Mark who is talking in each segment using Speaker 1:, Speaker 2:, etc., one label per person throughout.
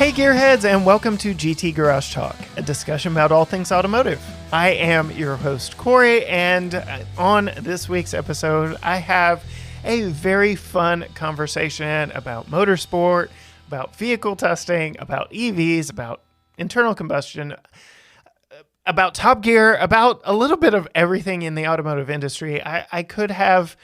Speaker 1: Hey Gearheads, and welcome to GT Garage Talk, a discussion about all things automotive. I am your host, Corey, and on this week's episode, I have a very fun conversation about motorsport, about vehicle testing, about EVs, about internal combustion, about Top Gear, about a little bit of everything in the automotive industry. I could have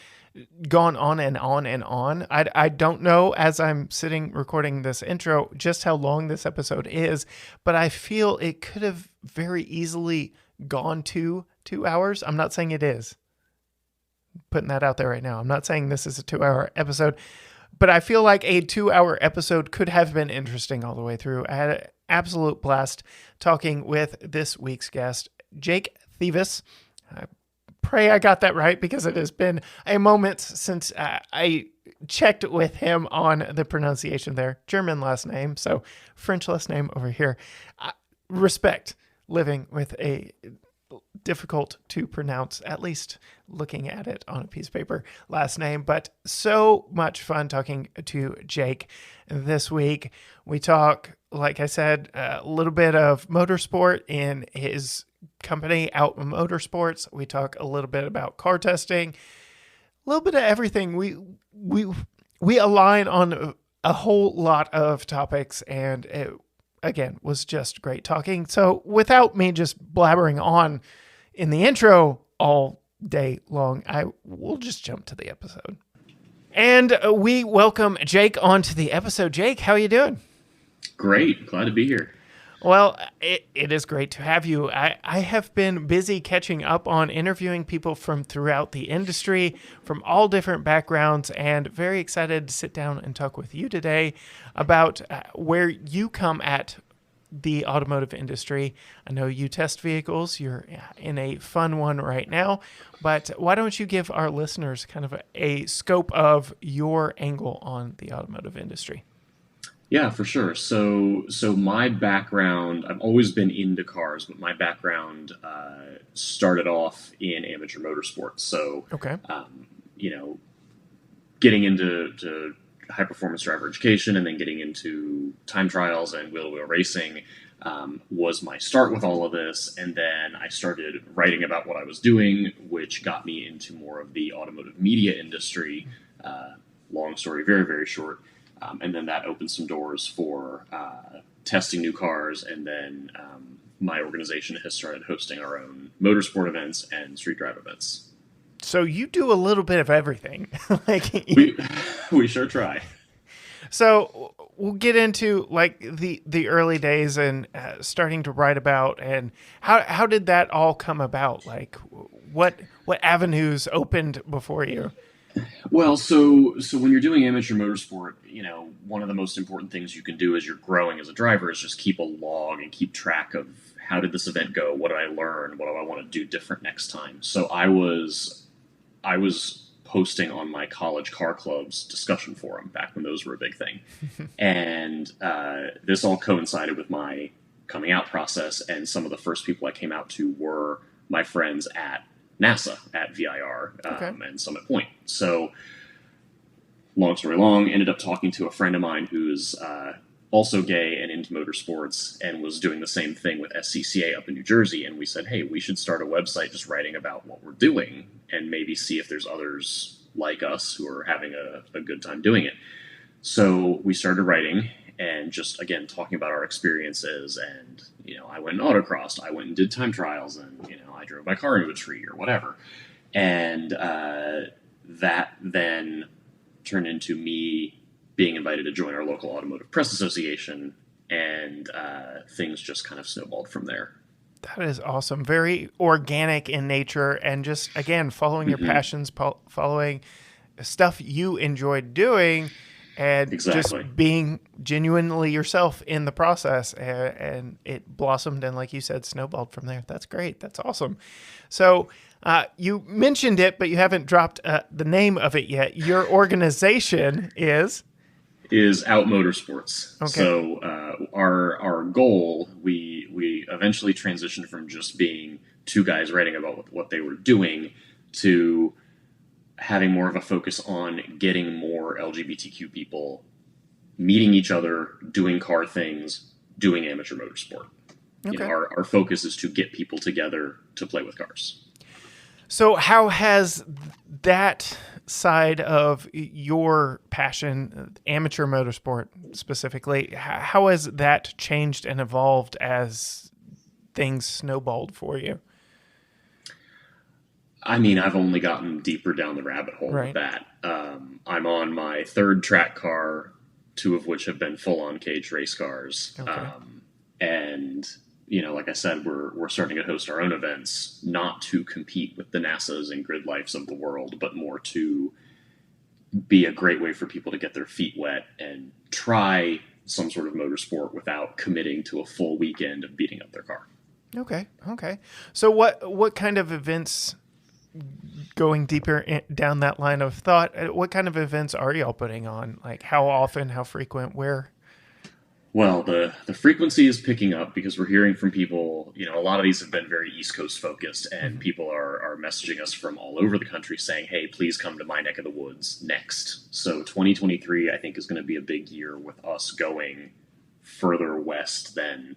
Speaker 1: gone on and on and on. I don't know, as I'm sitting recording this intro, just how long this episode is, but I feel it could have very easily gone to 2 hours. I'm not saying it is. Putting that out there right now. I'm not saying this is a 2-hour episode, but I feel like a 2-hour episode could have been interesting all the way through. I had an absolute blast talking with this week's guest, Jake Thevis. I pray I got that right, because it has been a moment since I checked with him on the pronunciation there. German last name, so French last name over here. Respect living with a difficult to pronounce, at least looking at it on a piece of paper, last name. But so much fun talking to Jake this week. We talk, like I said, a little bit of motorsport in his company, Out Motorsports. We talk a little bit about car testing, a little bit of everything. We align on a whole lot of topics, and it, again, was just great talking. So without me just blabbering on in the intro all day long, I will just jump to the episode. And we welcome Jake onto the episode. Jake, how are you doing?
Speaker 2: Great. Glad to be here.
Speaker 1: Well, it is great to have you. I have been busy catching up on interviewing people from throughout the industry, from all different backgrounds, and very excited to sit down and talk with you today about where you come at the automotive industry. I know you test vehicles. You're in a fun one right now, but why don't you give our listeners kind of a scope of your angle on the automotive industry?
Speaker 2: Yeah, for sure. So my background, I've always been into cars, but my background started off in amateur motorsports. So,
Speaker 1: Okay.
Speaker 2: Getting into high performance driver education and then getting into time trials and wheel-to-wheel racing was my start with all of this. And then I started writing about what I was doing, which got me into more of the automotive media industry. Long story, very, very short. And then that opened some doors for testing new cars. And then my organization has started hosting our own motorsport events and street drive events.
Speaker 1: So you do a little bit of everything.
Speaker 2: We sure try.
Speaker 1: So we'll get into like the early days and starting to write about, and how did that all come about? Like what avenues opened before you?
Speaker 2: Well, so when you're doing amateur motorsport, one of the most important things you can do as you're growing as a driver is just keep a log and keep track of how did this event go? What did I learn? What do I want to do different next time? So I was posting on my college car club's discussion forum back when those were a big thing. And this all coincided with my coming out process. And some of the first people I came out to were my friends at NASA, at VIR, and Summit Point. So, long story long, ended up talking to a friend of mine who's also gay and into motorsports and was doing the same thing with SCCA up in New Jersey. And we said, hey, we should start a website just writing about what we're doing and maybe see if there's others like us who are having a good time doing it. So we started writing and just, again, talking about our experiences. And, I went and autocrossed. I went and did time trials, and, I drove my car into a tree or whatever. And that then turned into me being invited to join our local automotive press association, and things just kind of snowballed from there.
Speaker 1: That is awesome. Very organic in nature, and just, again, following your passions, following stuff you enjoyed doing, and just being genuinely yourself in the process. And it blossomed and, like you said, snowballed from there. That's great. That's awesome. So you mentioned it, but you haven't dropped the name of it yet. Your organization is
Speaker 2: Out Motorsports.
Speaker 1: Okay.
Speaker 2: So our goal, we eventually transitioned from just being two guys writing about what they were doing to having more of a focus on getting more LGBTQ people meeting each other, doing car things, doing amateur motorsport.
Speaker 1: Okay.
Speaker 2: You know, our focus is to get people together to play with cars.
Speaker 1: So how has that side of your passion, amateur motorsport specifically, how has that changed and evolved as things snowballed for you?
Speaker 2: I mean, I've only gotten deeper down the rabbit hole
Speaker 1: Right.
Speaker 2: with that. I'm on my third track car, two of which have been full-on cage race cars.
Speaker 1: Okay.
Speaker 2: And, you know, like I said, we're starting to host our own events, not to compete with the NASAs and Grid Lifes of the world, but more to be a great way for people to get their feet wet and try some sort of motorsport without committing to a full weekend of beating up their car.
Speaker 1: Okay. So what kind of events, going deeper down that line of thought, what kind of events are y'all putting on? Like how often, how frequent, where?
Speaker 2: Well, the frequency is picking up because we're hearing from people, you know, a lot of these have been very East Coast focused, and people are messaging us from all over the country saying, hey, please come to my neck of the woods next. So 2023, I think, is going to be a big year with us going further west than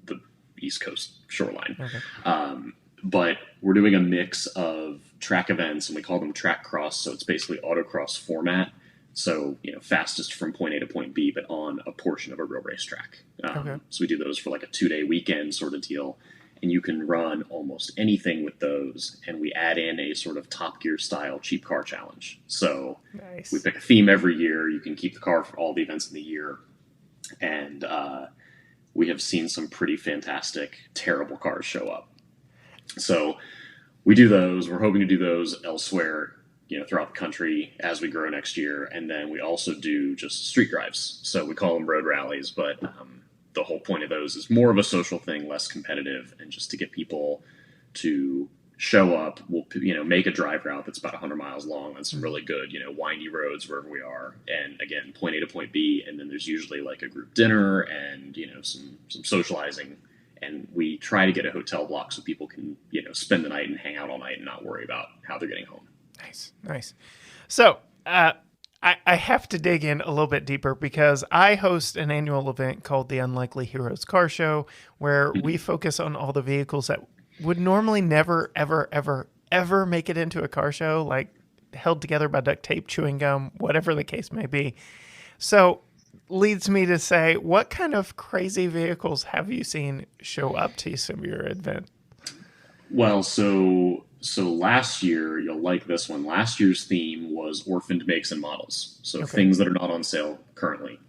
Speaker 2: the East Coast shoreline.
Speaker 1: Okay.
Speaker 2: But we're doing a mix of track events, and we call them track cross. So it's basically autocross format. So, you know, fastest from point A to point B, but on a portion of a real racetrack.
Speaker 1: Okay.
Speaker 2: So we do those for like a 2-day weekend sort of deal. And you can run almost anything with those. And we add in a sort of Top Gear style cheap car challenge. So
Speaker 1: Nice.
Speaker 2: we pick a theme every year. You can keep the car for all the events in the year. And we have seen some pretty fantastic, terrible cars show up. So we do those. We're hoping to do those elsewhere, you know, throughout the country as we grow next year. And then we also do just street drives. So we call them road rallies, but the whole point of those is more of a social thing, less competitive, and just to get people to show up. We'll, you know, make a drive route that's about 100 miles long on some really good, you know, windy roads wherever we are. And again, point A to point B. And then there's usually like a group dinner and, you know, some socializing. And we try to get a hotel block so people can, you know, spend the night and hang out all night and not worry about how they're getting home.
Speaker 1: Nice. So I have to dig in a little bit deeper because I host an annual event called the Unlikely Heroes Car Show, where we focus on all the vehicles that would normally never, ever make it into a car show, like held together by duct tape, chewing gum, whatever the case may be. So leads me to say, what kind of crazy vehicles have you seen show up to some of your event?
Speaker 2: Well, so last year, you'll like this one. Last year's theme was orphaned makes and models. So things that are not on sale currently.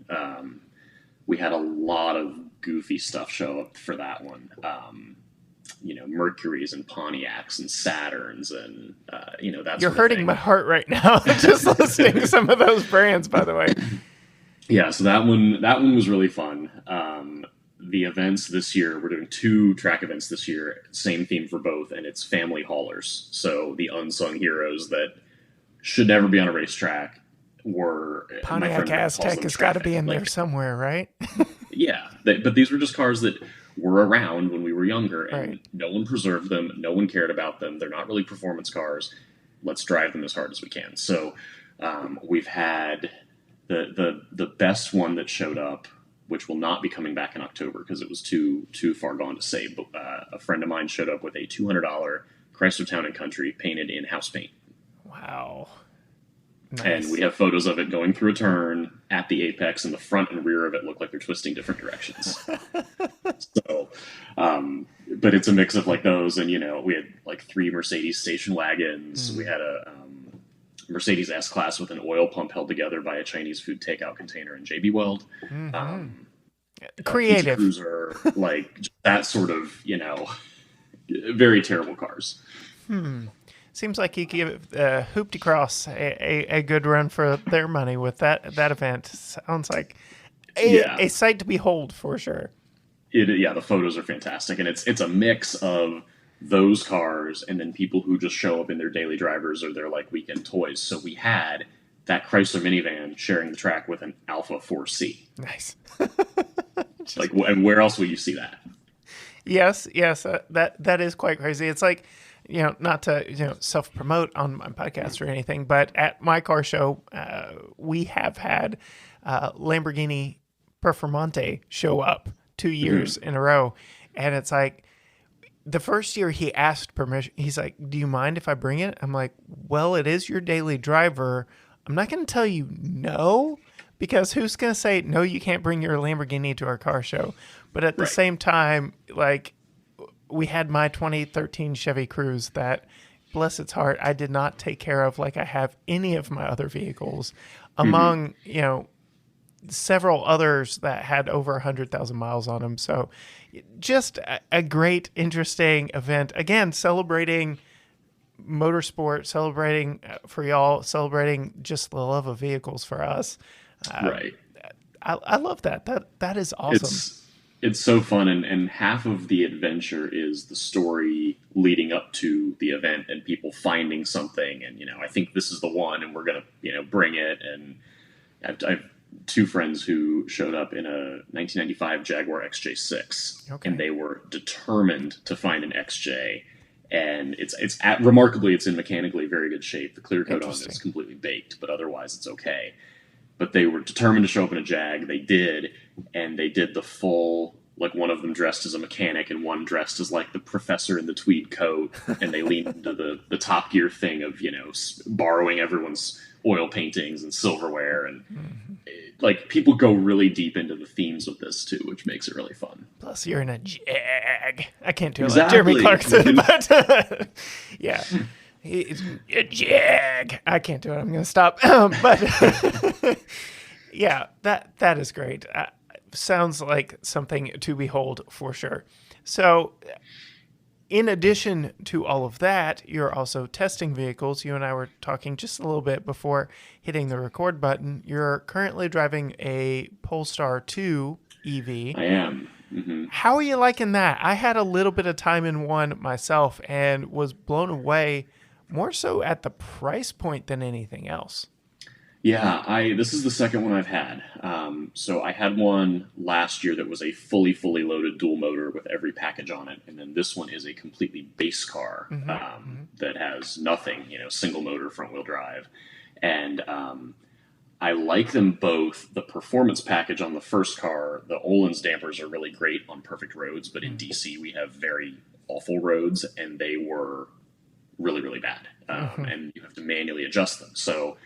Speaker 2: We had a lot of goofy stuff show up for that one. You know, Mercuries and Pontiacs and Saturns and, you know, that's.
Speaker 1: You're hurting my heart right now just listening to some of those brands, by the way.
Speaker 2: Yeah, so that one was really fun. The events this year, we're doing 2 track events this year, same theme for both, and it's family haulers. So the unsung heroes that should never be on a racetrack were
Speaker 1: Pontiac Aztec has got to be in there somewhere, right?
Speaker 2: Yeah, but these were just cars that were around when we were younger, and
Speaker 1: Right.
Speaker 2: no one preserved them, no one cared about them. They're not really performance cars. Let's drive them as hard as we can. So we've had the best one that showed up, which will not be coming back in October because it was too far gone to save. But a friend of mine showed up with a $200 Chrysler Town and Country painted in house paint.
Speaker 1: Wow. Nice.
Speaker 2: And we have photos of it going through a turn at the apex, and the front and rear of it look like they're twisting different directions. So, but it's a mix of like those, and, you know, we had like 3 Mercedes station wagons. We had a Mercedes S-Class with an oil pump held together by a Chinese food takeout container in JB Weld.
Speaker 1: Creative.
Speaker 2: Cruiser, like that sort of, you know, very terrible cars.
Speaker 1: Seems like you give Hoopty Cross a good run for their money with that event. Sounds like a sight to behold for sure.
Speaker 2: The photos are fantastic, and it's a mix of those cars and then people who just show up in their daily drivers or their like weekend toys. So we had that Chrysler minivan sharing the track with an Alpha 4C.
Speaker 1: Nice.
Speaker 2: And where else will you see that?
Speaker 1: Yes, that is quite crazy. It's like not to self promote on my podcast or anything, but at my car show, we have had Lamborghini Performante show up 2 years in a row, and it's like the first year he asked permission. He's like, "Do you mind if I bring it?" I'm like, "Well, it is your daily driver. I'm not going to tell you no." Because who's going to say, no, you can't bring your Lamborghini to our car show? But at the same time, like, we had my 2013 Chevy Cruze that, bless its heart, I did not take care of like I have any of my other vehicles. Among, several others that had over 100,000 miles on them. So just a great, interesting event. Again, celebrating motorsport, celebrating for y'all, celebrating just the love of vehicles for us.
Speaker 2: Right.
Speaker 1: I love that. That is awesome.
Speaker 2: It's so fun, and half of the adventure is the story leading up to the event and people finding something, and I think this is the one, and we're gonna bring it. And I've two friends who showed up in a 1995 Jaguar XJ6, and they were determined to find an XJ. And remarkably, it's in mechanically very good shape. The clear coat on it is completely baked, but otherwise it's okay. But they were determined to show up in a Jag. They did, and they did the full, like one of them dressed as a mechanic and one dressed as like the professor in the tweed coat, and they leaned into the Top Gear thing of, borrowing everyone's oil paintings and silverware. And like people go really deep into the themes of this too, which makes it really fun.
Speaker 1: Plus you're in a Jag. I can't do it like Jeremy Clarkson, but yeah. It's a Jag. I can't do it. I'm going to stop. But yeah, that is great. Sounds like something to behold for sure. So in addition to all of that, you're also testing vehicles. You and I were talking just a little bit before hitting the record button. You're currently driving a Polestar 2 EV.
Speaker 2: I am. Mm-hmm.
Speaker 1: How are you liking that? I had a little bit of time in one myself and was blown away more so at the price point than anything else.
Speaker 2: Yeah, this is the second one I've had. So I had one last year that was a fully loaded dual motor with every package on it, and then this one is a completely base car that has nothing, single motor front wheel drive, and I like them both. The performance package on the first car, the Öhlins dampers are really great on perfect roads, but in DC we have very awful roads, and they were really bad, and you have to manually adjust them. So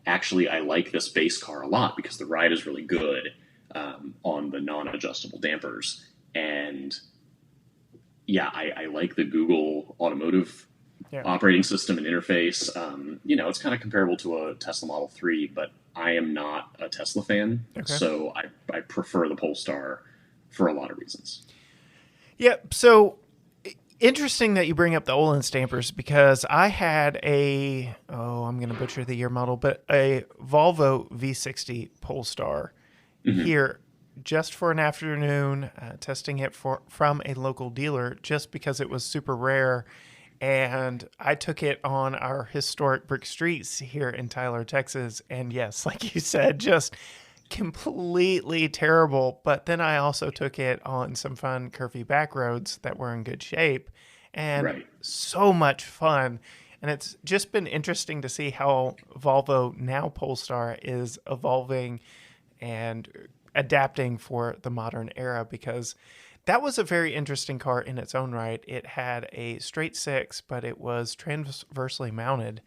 Speaker 2: actually I like this base car a lot because the ride is really good on the non-adjustable dampers. And yeah, I like the Google Automotive operating system and interface. It's kind of comparable to a Tesla Model 3, but I am not a Tesla fan, so I prefer the Polestar for a lot of reasons.
Speaker 1: Yep. So interesting that you bring up the Öhlins dampers because I had I'm going to butcher the year model, but a Volvo V60 Polestar here just for an afternoon, testing it from a local dealer just because it was super rare. And I took it on our historic brick streets here in Tyler, Texas. And yes, like you said, just completely terrible. But then I also took it on some fun curvy back roads that were in good shape and so much fun. And it's just been interesting to see how Volvo, now Polestar, is evolving and adapting for the modern era, because that was a very interesting car in its own right. It had a straight six, but it was transversely mounted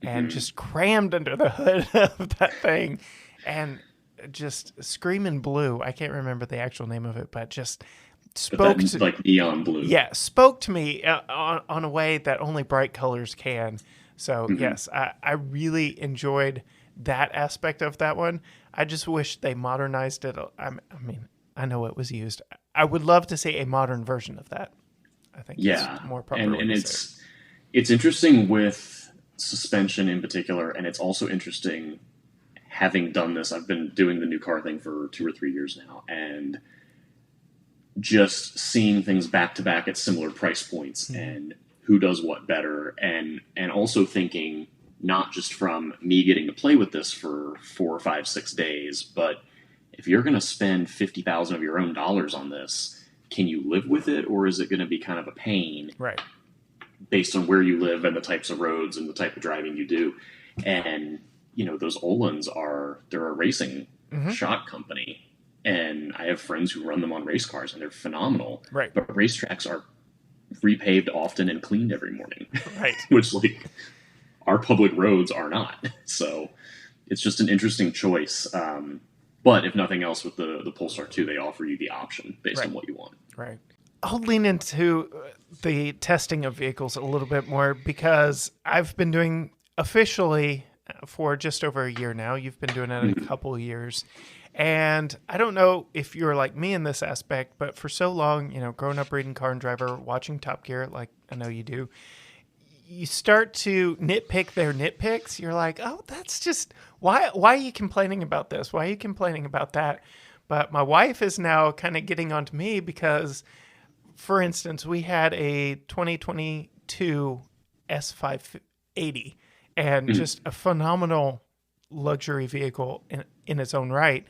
Speaker 1: and just crammed under the hood of that thing. And just screaming blue. I can't remember the actual name of it, but just spoke to,
Speaker 2: like neon blue.
Speaker 1: Yeah, spoke to me on a way that only bright colors can. So yes, I really enjoyed that aspect of that one. I just wish they modernized it. I know it was used. I would love to see a modern version of that. I think it's more proper.
Speaker 2: And it's interesting with suspension in particular, and it's also interesting having done this. I've been doing the new car thing for 2 or 3 years now, and just seeing things back to back at similar price points and who does what better, and also thinking not just from me getting to play with this for 4 or 5, 6 days, but if you're going to spend $50,000 of your own dollars on this, can you live with it, or is it going to be kind of a pain?
Speaker 1: Right.
Speaker 2: based on where you live and the types of roads and the type of driving you do. And, those Öhlins they're a racing shot company. And I have friends who run them on race cars, and they're phenomenal.
Speaker 1: Right.
Speaker 2: But racetracks are repaved often and cleaned every morning.
Speaker 1: Right.
Speaker 2: Which, our public roads are not. So it's just an interesting choice. But if nothing else, with the Polestar 2, they offer you the option based on what you want.
Speaker 1: Right. I'll lean into the testing of vehicles a little bit more, because I've been doing officially for just over a year now. You've been doing it a couple of years. And I don't know if you're like me in this aspect, but for so long, growing up reading Car and Driver, watching Top Gear, like I know you do, you start to nitpick their nitpicks. You're like, oh, that's just, why are you complaining about this? Why are you complaining about that? But my wife is now kind of getting onto me because, for instance, we had a 2022 S580, and just a phenomenal luxury vehicle in its own right.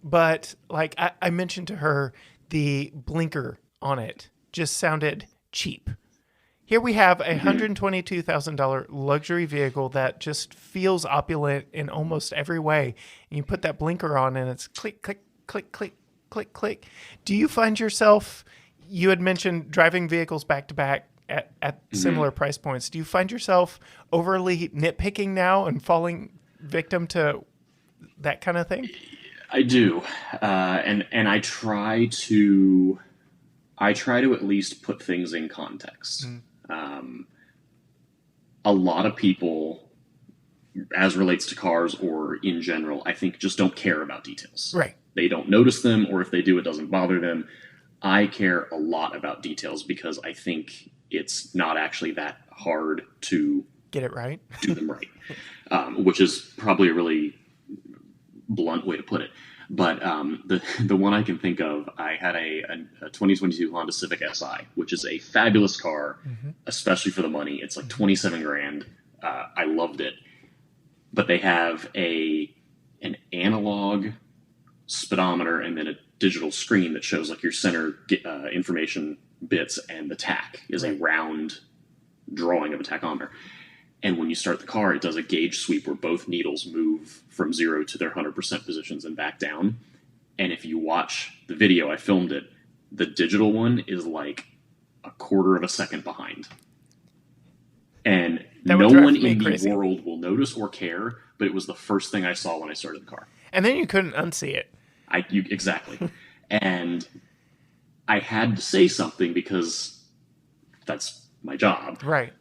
Speaker 1: But like I mentioned to her, the blinker on it just sounded cheap. Here we have a $122,000 luxury vehicle that just feels opulent in almost every way. And you put that blinker on and it's click, click, click, click, click, click. Do you find yourself, you had mentioned driving vehicles back to back at similar price points. Do you find yourself overly nitpicking now and falling victim to that kind of thing?
Speaker 2: I do. And I try to at least put things in context. A lot of people, as relates to cars or in general, I think just don't care about details.
Speaker 1: Right.
Speaker 2: They don't notice them, or if they do, it doesn't bother them. I care a lot about details because I think it's not actually that hard to
Speaker 1: get it right,
Speaker 2: do them right, which is probably a really blunt way to put it. But the one I can think of, I had a 2022 Honda Civic Si, which is a fabulous car, especially for the money. It's like 27 grand. I loved it. But they have an analog speedometer and then a digital screen that shows like your center information bits, and the tach is a round drawing of a tachometer. And when you start the car, it does a gauge sweep where both needles move from 0 to their 100% positions and back down. And if you watch the video, I filmed it, the digital one is like a quarter of a second behind. And no one in the world will notice or care, but it was the first thing I saw when I started the car.
Speaker 1: And then you couldn't unsee it.
Speaker 2: Exactly. And I had to say something because that's my job.
Speaker 1: Right.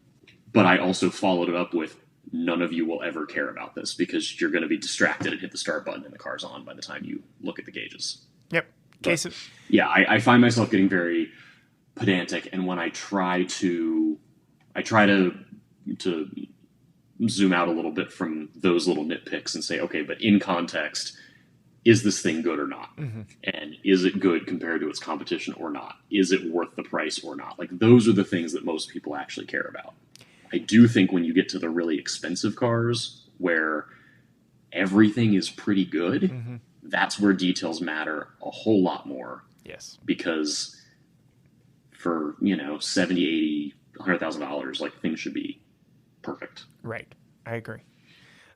Speaker 2: But I also followed it up with, none of you will ever care about this because you're going to be distracted and hit the start button and the car's on by the time you look at the gauges.
Speaker 1: Yep.
Speaker 2: I find myself getting very pedantic, and when I try to zoom out a little bit from those little nitpicks and say, okay, but in context, is this thing good or not? And is it good compared to its competition or not? Is it worth the price or not? Like, those are the things that most people actually care about. I do think when you get to the really expensive cars where everything is pretty good, that's where details matter a whole lot more.
Speaker 1: Yes.
Speaker 2: Because for, $70,000, $80,000, $100,000, like, things should be perfect.
Speaker 1: Right. I agree.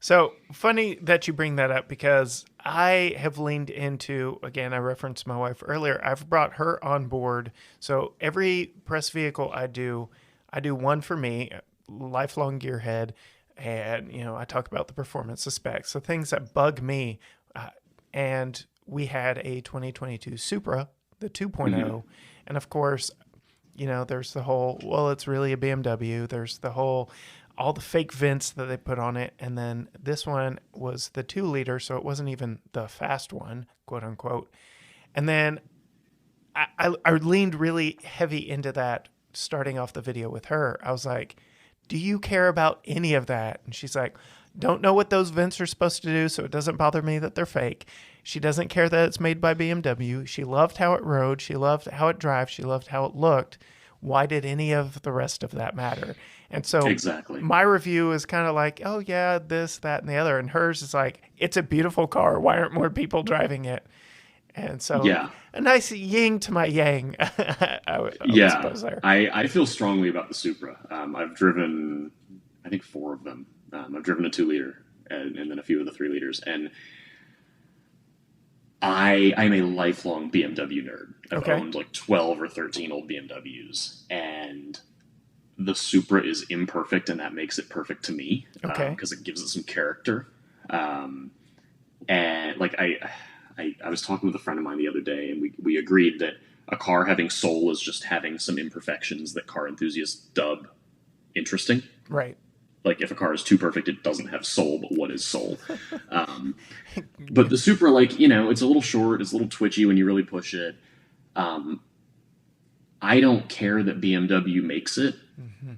Speaker 1: So funny that you bring that up, because I have leaned into, again, I referenced my wife earlier. I've brought her on board. So every press vehicle I do one for me, lifelong gearhead. And, I talk about the performance, the specs, the things that bug me. And we had a 2022 Supra, the 2.0. And of course, there's the whole, well, it's really a BMW. There's the whole, all the fake vents that they put on it. And then this one was the 2-liter, so it wasn't even the fast one, quote unquote. And then I leaned really heavy into that starting off the video with her. I was like, do you care about any of that? And she's like, don't know what those vents are supposed to do, so it doesn't bother me that they're fake. She doesn't care that it's made by BMW. She loved how it rode. She loved how it drives. She loved how it looked. Why did any of the rest of that matter? And so
Speaker 2: exactly.
Speaker 1: My review is kind of like, oh yeah, this, that, and the other. And hers is like, it's a beautiful car. Why aren't more people driving it? And so
Speaker 2: Yeah.
Speaker 1: a nice yin to my yang, I would
Speaker 2: Yeah.
Speaker 1: suppose there.
Speaker 2: I feel strongly about the Supra. I've driven, I think, four of them. I've driven a 2 liter and then a few of the 3 liters. And I'm a lifelong BMW nerd. I've
Speaker 1: Okay.
Speaker 2: owned like 12 or 13 old BMWs. And the Supra is imperfect, and that makes it perfect to me.
Speaker 1: Okay.
Speaker 2: Because it gives it some character. And like I was talking with a friend of mine the other day, and we agreed that a car having soul is just having some imperfections that car enthusiasts dub interesting.
Speaker 1: Right.
Speaker 2: Like if a car is too perfect, it doesn't have soul, but what is soul? But the Supra, like, it's a little short, it's a little twitchy when you really push it. I don't care that BMW makes it.
Speaker 1: Mm-hmm.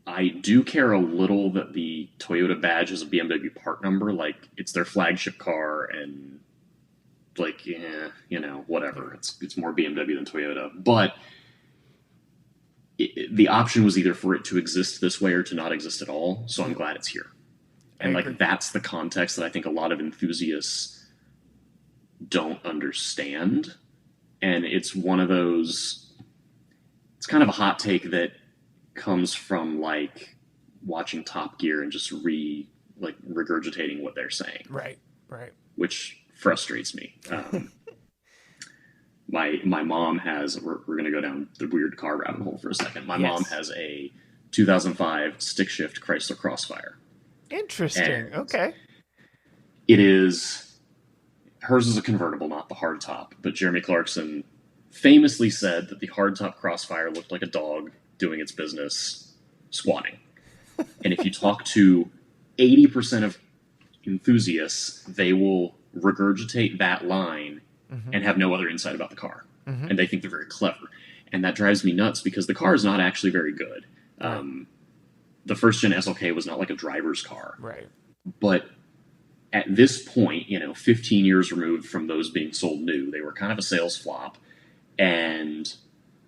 Speaker 2: I do care a little that the Toyota badge is a BMW part number, like it's their flagship car, and like, yeah, whatever. It's more BMW than Toyota, but the option was either for it to exist this way or to not exist at all. So I'm glad it's here, and like that's the context that I think a lot of enthusiasts don't understand, and it's one of those. It's kind of a hot take that comes from like watching Top Gear and just regurgitating what they're saying.
Speaker 1: Right.
Speaker 2: Which frustrates me. My mom has. We're going to go down the weird car rabbit hole for a second. My mom has a 2005 stick shift Chrysler Crossfire.
Speaker 1: Interesting.
Speaker 2: And
Speaker 1: okay.
Speaker 2: It is. Hers is a convertible, not the hardtop. But Jeremy Clarkson famously said that the hardtop Crossfire looked like a dog doing its business, squatting. And if you talk to 80% of enthusiasts, they will regurgitate that line and have no other insight about the car. And they think they're very clever. And that drives me nuts because the car is not actually very good. The first gen SLK was not like a driver's car.
Speaker 1: Right.
Speaker 2: But at this point, 15 years removed from those being sold new, they were kind of a sales flop. And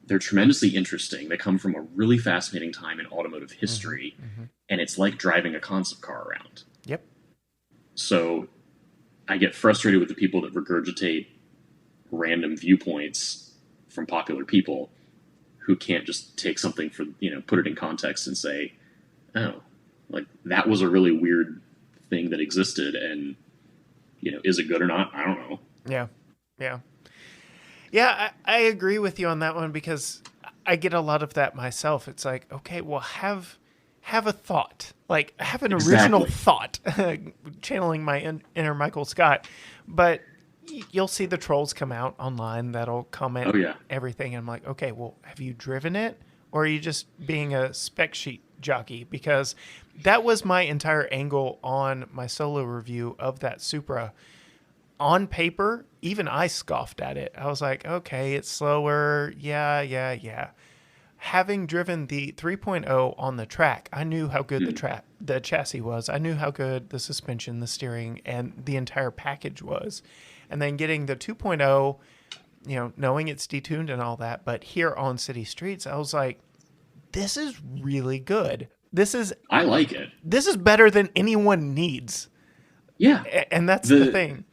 Speaker 2: they're tremendously interesting. They come from a really fascinating time in automotive history, and it's like driving a concept car around.
Speaker 1: Yep.
Speaker 2: So I get frustrated with the people that regurgitate random viewpoints from popular people who can't just take something for, put it in context and say, oh, like that was a really weird thing that existed, and, is it good or not? I don't know.
Speaker 1: Yeah. Yeah, I agree with you on that one because I get a lot of that myself. It's like, okay, well, have a thought, like have an original thought, channeling my inner Michael Scott. But you'll see the trolls come out online that'll comment everything. And I'm like, okay, well, have you driven it, or are you just being a spec sheet jockey? Because that was my entire angle on my solo review of that Supra. On paper, even I scoffed at it. I was like, okay, it's slower. Yeah. Having driven the 3.0 on the track, I knew how good the chassis was. I knew how good the suspension, the steering, and the entire package was. And then getting the 2.0, knowing it's detuned and all that, but here on city streets, I was like, this is really good.
Speaker 2: I like it.
Speaker 1: This is better than anyone needs.
Speaker 2: Yeah.
Speaker 1: And that's the thing.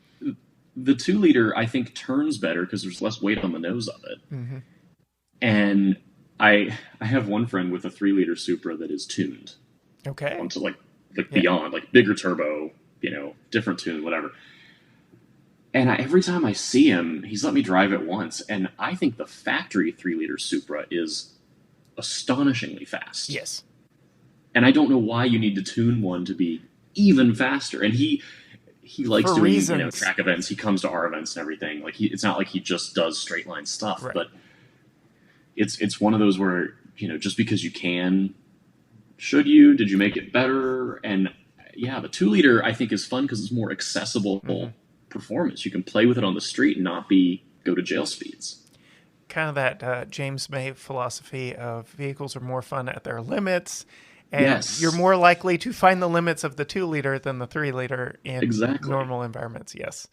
Speaker 2: The 2-liter, I think, turns better because there's less weight on the nose of it. And I have one friend with a 3-liter Supra that is tuned.
Speaker 1: Okay.
Speaker 2: Onto like beyond, like bigger turbo, different tune, whatever. And every time I see him, he's let me drive it once, and I think the factory 3-liter Supra is astonishingly fast.
Speaker 1: Yes.
Speaker 2: And I don't know why you need to tune one to be even faster. And he likes
Speaker 1: For
Speaker 2: doing
Speaker 1: reasons.
Speaker 2: track events. He comes to our events and everything. Like it's not like he just does straight line stuff,
Speaker 1: Right.
Speaker 2: but it's one of those where just because you can, should you? Did you make it better? And yeah, the 2-liter I think is fun because it's more accessible performance. You can play with it on the street and not go to jail speeds.
Speaker 1: Kind of that James May philosophy of vehicles are more fun at their limits. And you're more likely to find the limits of the 2-liter than the 3-liter in normal environments. Yes.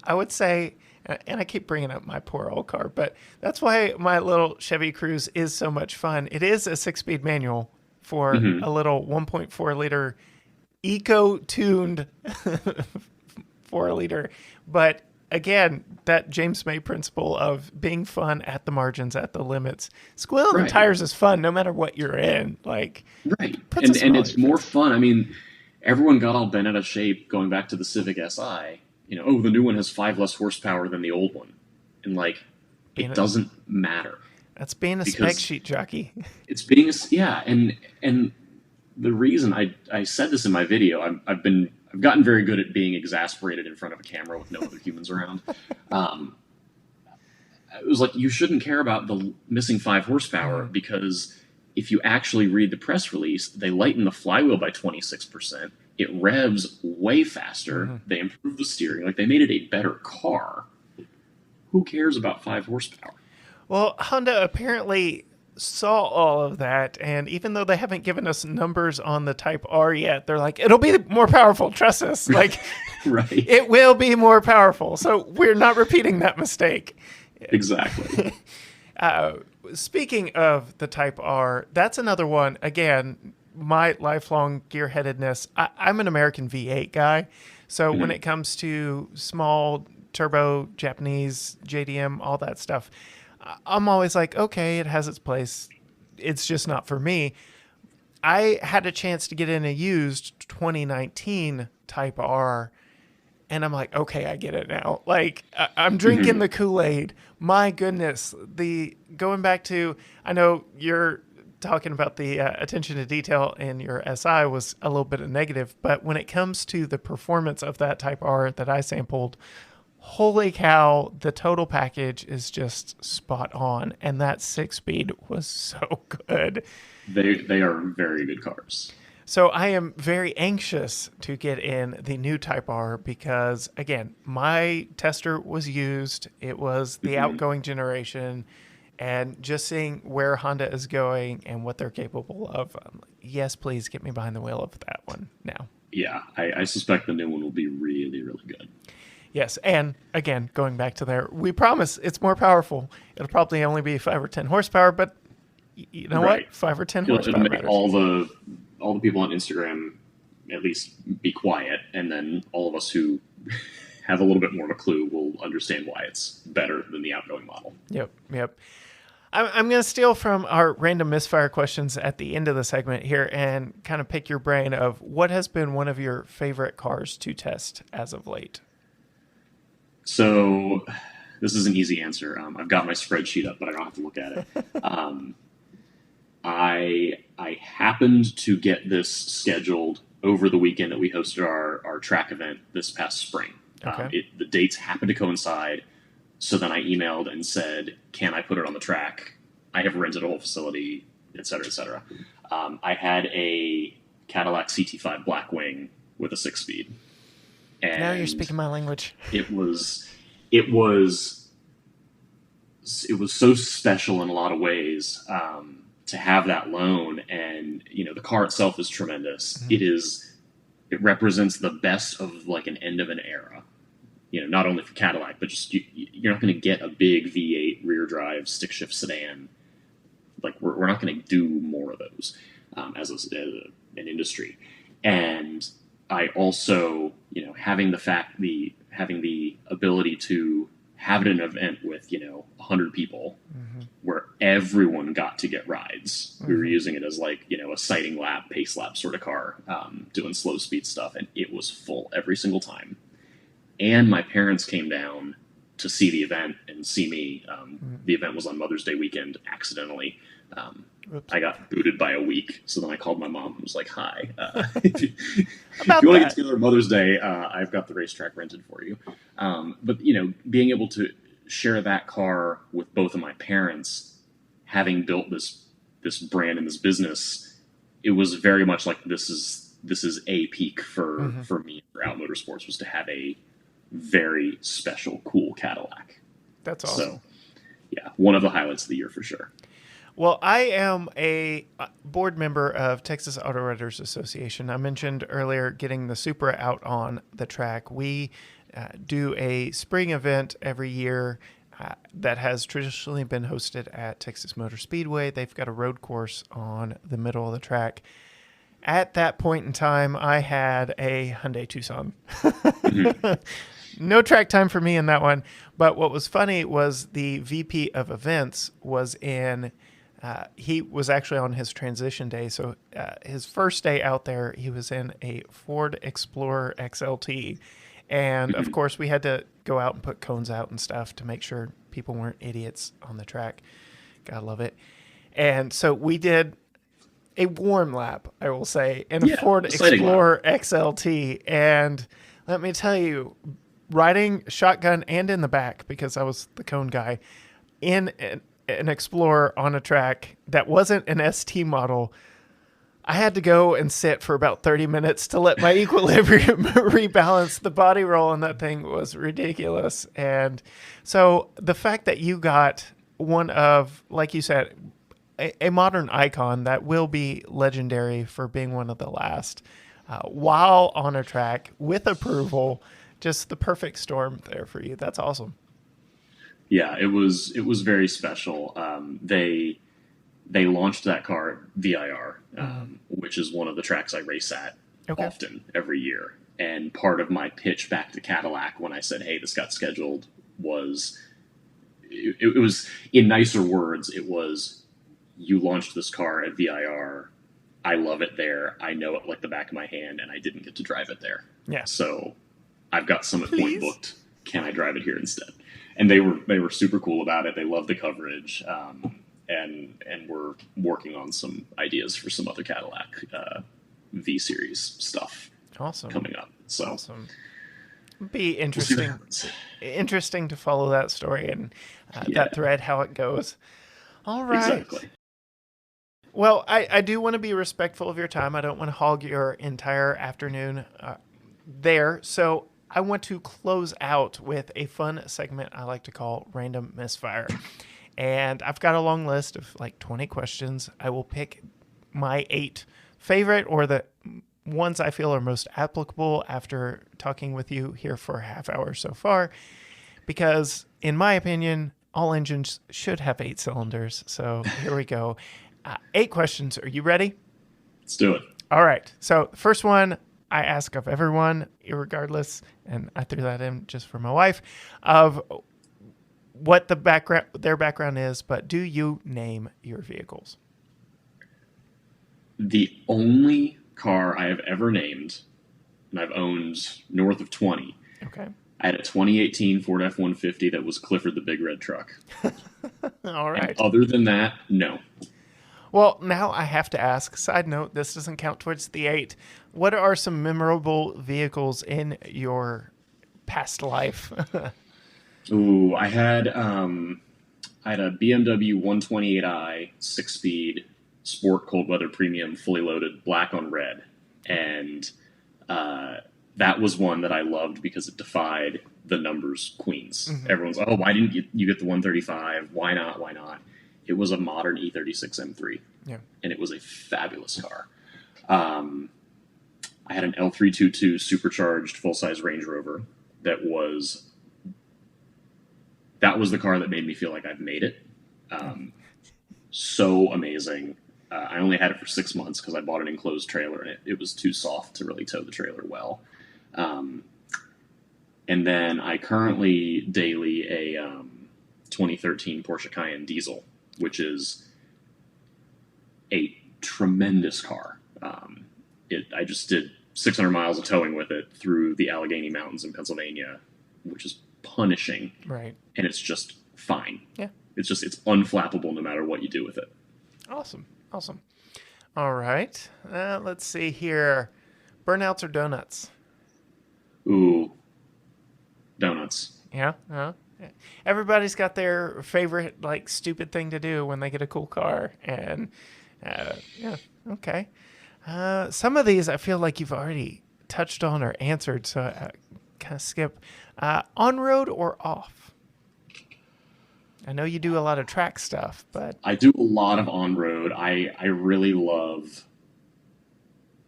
Speaker 1: I would say, and I keep bringing up my poor old car, but that's why my little Chevy Cruze is so much fun. It is a 6-speed manual for a little 1.4-liter eco-tuned 4-liter, but again, that James May principle of being fun at the margins, at the limits. Squealing the
Speaker 2: Right.
Speaker 1: tires is fun no matter what you're in. Like,
Speaker 2: Right.
Speaker 1: puts a smile
Speaker 2: And
Speaker 1: on
Speaker 2: it's
Speaker 1: your
Speaker 2: more
Speaker 1: face.
Speaker 2: fun. I mean, everyone got all bent out of shape going back to the Civic Si. Oh, the new one has 5 less horsepower than the old one. And like,
Speaker 1: Being
Speaker 2: it
Speaker 1: a-
Speaker 2: doesn't matter.
Speaker 1: That's being a spec
Speaker 2: Because
Speaker 1: sheet jockey.
Speaker 2: it's being yeah, and the reason I said this in my video, I've gotten very good at being exasperated in front of a camera with no other humans around. It was like, you shouldn't care about the missing 5 horsepower because if you actually read the press release, they lighten the flywheel by 26%. It revs way faster. They improve the steering. Like, they made it a better car. Who cares about 5 horsepower?
Speaker 1: Well, Honda apparently saw all of that, and even though they haven't given us numbers on the Type R yet, they're like, it'll be more powerful, trust us. Like,
Speaker 2: Right.
Speaker 1: it will be more powerful. So we're not repeating that mistake.
Speaker 2: Exactly.
Speaker 1: Speaking of the Type R, that's another one. Again, my lifelong gearheadedness. I'm an American V8 guy. So when it comes to small turbo, Japanese, JDM, all that stuff, I'm always like, okay, it has its place. It's just not for me. I had a chance to get in a used 2019 Type R, and I'm like, okay, I get it now. Like, I'm drinking the Kool-Aid. My goodness. Going back to, I know you're talking about the attention to detail in your SI was a little bit of negative, but when it comes to the performance of that Type R that I sampled, holy cow, the total package is just spot on. And that 6-speed was so good.
Speaker 2: They are very good cars.
Speaker 1: So I am very anxious to get in the new Type R because, again, my tester was used. It was the outgoing generation. And just seeing where Honda is going and what they're capable of, I'm like, yes, please get me behind the wheel of that one now.
Speaker 2: Yeah, I suspect the new one will be really, really good.
Speaker 1: Yes, and again, going back to there, we promise it's more powerful. It'll probably only be 5 or 10 horsepower, but you know
Speaker 2: Right.
Speaker 1: what? 5 or 10
Speaker 2: It'll
Speaker 1: horsepower
Speaker 2: make
Speaker 1: matters.
Speaker 2: all the people on Instagram at least be quiet, and then all of us who have a little bit more of a clue will understand why it's better than the outgoing model.
Speaker 1: Yep. I'm going to steal from our random misfire questions at the end of the segment here and kind of pick your brain of what has been one of your favorite cars to test as of late.
Speaker 2: So this is an easy answer. I've got my spreadsheet up, but I don't have to look at it. I happened to get this scheduled over the weekend that we hosted our track event this past spring.
Speaker 1: Okay.
Speaker 2: The dates happened to coincide, so then I emailed and said, "Can I put it on the track? I have rented a whole facility, et cetera, et cetera." I had a Cadillac CT5 Blackwing with a 6-speed. And
Speaker 1: Now you're speaking my language.
Speaker 2: it was so special in a lot of ways to have that loan, and the car itself is tremendous. It represents the best of like an end of an era. Not only for Cadillac, but just you're not going to get a big V8 rear drive stick shift sedan. Like we're not going to do more of those as an industry. And I also, having the ability to have an event with 100 people where everyone got to get rides. We were using it as like a sighting lap, pace lap sort of car, doing slow speed stuff, and it was full every single time. And my parents came down to see the event and see me. The event was on Mother's Day weekend, accidentally. I got booted by a week, so then I called my mom and was like, "Hi, if you want to get together on Mother's Day, I've got the racetrack rented for you." But being able to share that car with both of my parents, having built this brand and this business, it was very much like this is a peak for me for Out Motorsports, was to have a very special, cool Cadillac.
Speaker 1: That's awesome.
Speaker 2: So, yeah, one of the highlights of the year for sure.
Speaker 1: Well, I am a board member of Texas Auto Writers Association. I mentioned earlier getting the Supra out on the track. We do a spring event every year that has traditionally been hosted at Texas Motor Speedway. They've got a road course on the middle of the track. At that point in time, I had a Hyundai Tucson. No track time for me in that one. But what was funny was the VP of events was in. He was actually on his transition day, so his first day out there, he was in a Ford Explorer XLT, and of course we had to go out and put cones out and stuff to make sure people weren't idiots on the track. Gotta love it. And so we did a warm lap, I will say, in a Ford Explorer XLT. And let me tell you, riding shotgun and in the back, because I was the cone guy, in an Explorer on a track that wasn't an ST model, I had to go and sit for about 30 minutes to let my equilibrium rebalance. The body roll on that thing was ridiculous. And so the fact that you got one of, like you said, a modern icon that will be legendary for being one of the last, while on a track with approval, just the perfect storm there for you. That's awesome.
Speaker 2: Yeah, it was very special. They launched that car at VIR, which is one of the tracks I race at often every year. And part of my pitch back to Cadillac when I said, "Hey, this got scheduled," was it was in nicer words. It was, "You launched this car at VIR. I love it there. I know it like the back of my hand, and I didn't get to drive it there.
Speaker 1: Yeah.
Speaker 2: So I've got Summit Point booked. Can I drive it here instead?" And they were super cool about it. They loved the coverage, and we're working on some ideas for some other Cadillac V Series stuff.
Speaker 1: Awesome.
Speaker 2: Coming up. So
Speaker 1: awesome. Be interesting. Interesting to follow that story and that thread, how it goes. All right.
Speaker 2: Exactly.
Speaker 1: Well, I do want to be respectful of your time. I don't want to hog your entire afternoon there. So I want to close out with a fun segment I like to call Random Misfire. And I've got a long list of like 20 questions. I will pick my 8 favorite or the ones I feel are most applicable after talking with you here for a half hour so far. Because in my opinion, all engines should have 8 cylinders. So here we go. 8 questions. Are you ready?
Speaker 2: Let's do it.
Speaker 1: All right. So the first one I ask of everyone, irregardless, and I threw that in just for my wife, of what their background is, but do you name your vehicles?
Speaker 2: The only car I have ever named, and I've owned north of 20.
Speaker 1: Okay.
Speaker 2: I had a 2018 Ford F-150 that was Clifford the Big Red Truck.
Speaker 1: All right.
Speaker 2: And other than that, no.
Speaker 1: Well, now I have to ask, side note, this doesn't count towards the 8. What are some memorable vehicles in your past life?
Speaker 2: Ooh, I had a BMW 128i 6-speed Sport Cold Weather Premium, fully loaded, black on red. And that was one that I loved because it defied the numbers queens. Mm-hmm. Everyone's, oh, why didn't you get the 135? Why not? Why not? It was a modern E36 M3, and it was a fabulous car. I had an L322 supercharged full-size Range Rover that was the car that made me feel like I've made it. So amazing. I only had it for 6 months because I bought an enclosed trailer, and it was too soft to really tow the trailer well. And then I currently daily a 2013 Porsche Cayenne diesel, which is a tremendous car. I just did 600 miles of towing with it through the Allegheny Mountains in Pennsylvania, which is punishing.
Speaker 1: Right.
Speaker 2: And it's just fine.
Speaker 1: Yeah.
Speaker 2: It's unflappable no matter what you do with it.
Speaker 1: Awesome. All right. Let's see here. Burnouts or donuts?
Speaker 2: Ooh. Donuts.
Speaker 1: Yeah. Everybody's got their favorite, like, stupid thing to do when they get a cool car. And, okay. Some of these I feel like you've already touched on or answered, so I kind of skip. On-road or off? I know you do a lot of track stuff, but...
Speaker 2: I do a lot of on-road. I really love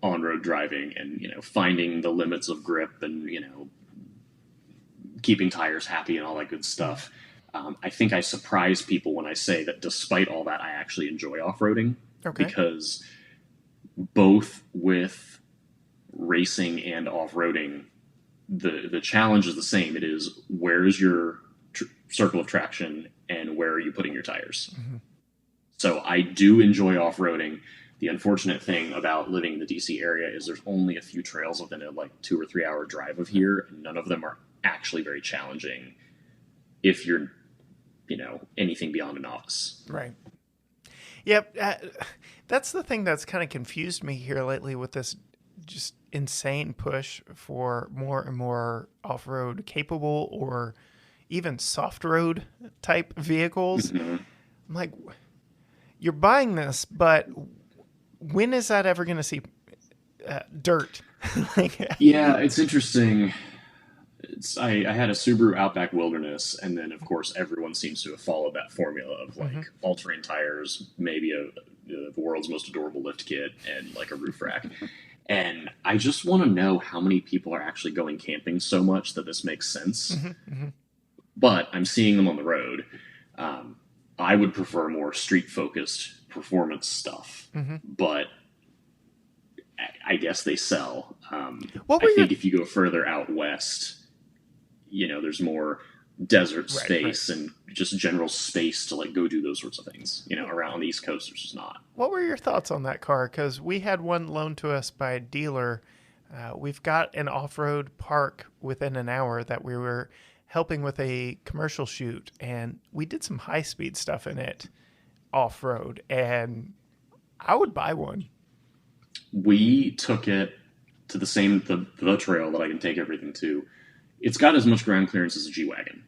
Speaker 2: on-road driving and, finding the limits of grip and, keeping tires happy and all that good stuff. I think I surprise people when I say that despite all that, I actually enjoy off-roading.
Speaker 1: Okay.
Speaker 2: Because both with racing and off-roading, the challenge is the same. It is, where's your circle of traction and where are you putting your tires?
Speaker 1: Mm-hmm.
Speaker 2: So I do enjoy off-roading. The unfortunate thing about living in the DC area is there's only a few trails within a 2 or 3 hour drive of here, and none of them are actually very challenging if you're, anything beyond a novice.
Speaker 1: Right. Yep. That's the thing that's kind of confused me here lately with this just insane push for more and more off-road capable or even soft road type vehicles.
Speaker 2: Mm-hmm.
Speaker 1: I'm like, you're buying this, but when is that ever going to see dirt?
Speaker 2: Yeah, it's interesting. I had a Subaru Outback Wilderness, and then of course everyone seems to have followed that formula of all-terrain tires, maybe the world's most adorable lift kit, and a roof rack. And I just want to know how many people are actually going camping so much that this makes sense. But I'm seeing them on the road. I would prefer more street-focused performance stuff, but I guess they sell. I think if you go further out west, there's more desert space and just general space to go do those sorts of things. Around the East Coast, there's just not.
Speaker 1: What were your thoughts on that car? Because we had one loaned to us by a dealer. We've got an off-road park within an hour that we were helping with a commercial shoot, and we did some high-speed stuff in it off-road, and I would buy one.
Speaker 2: We took it to the trail that I can take everything to. It's got as much ground clearance as a G-Wagon,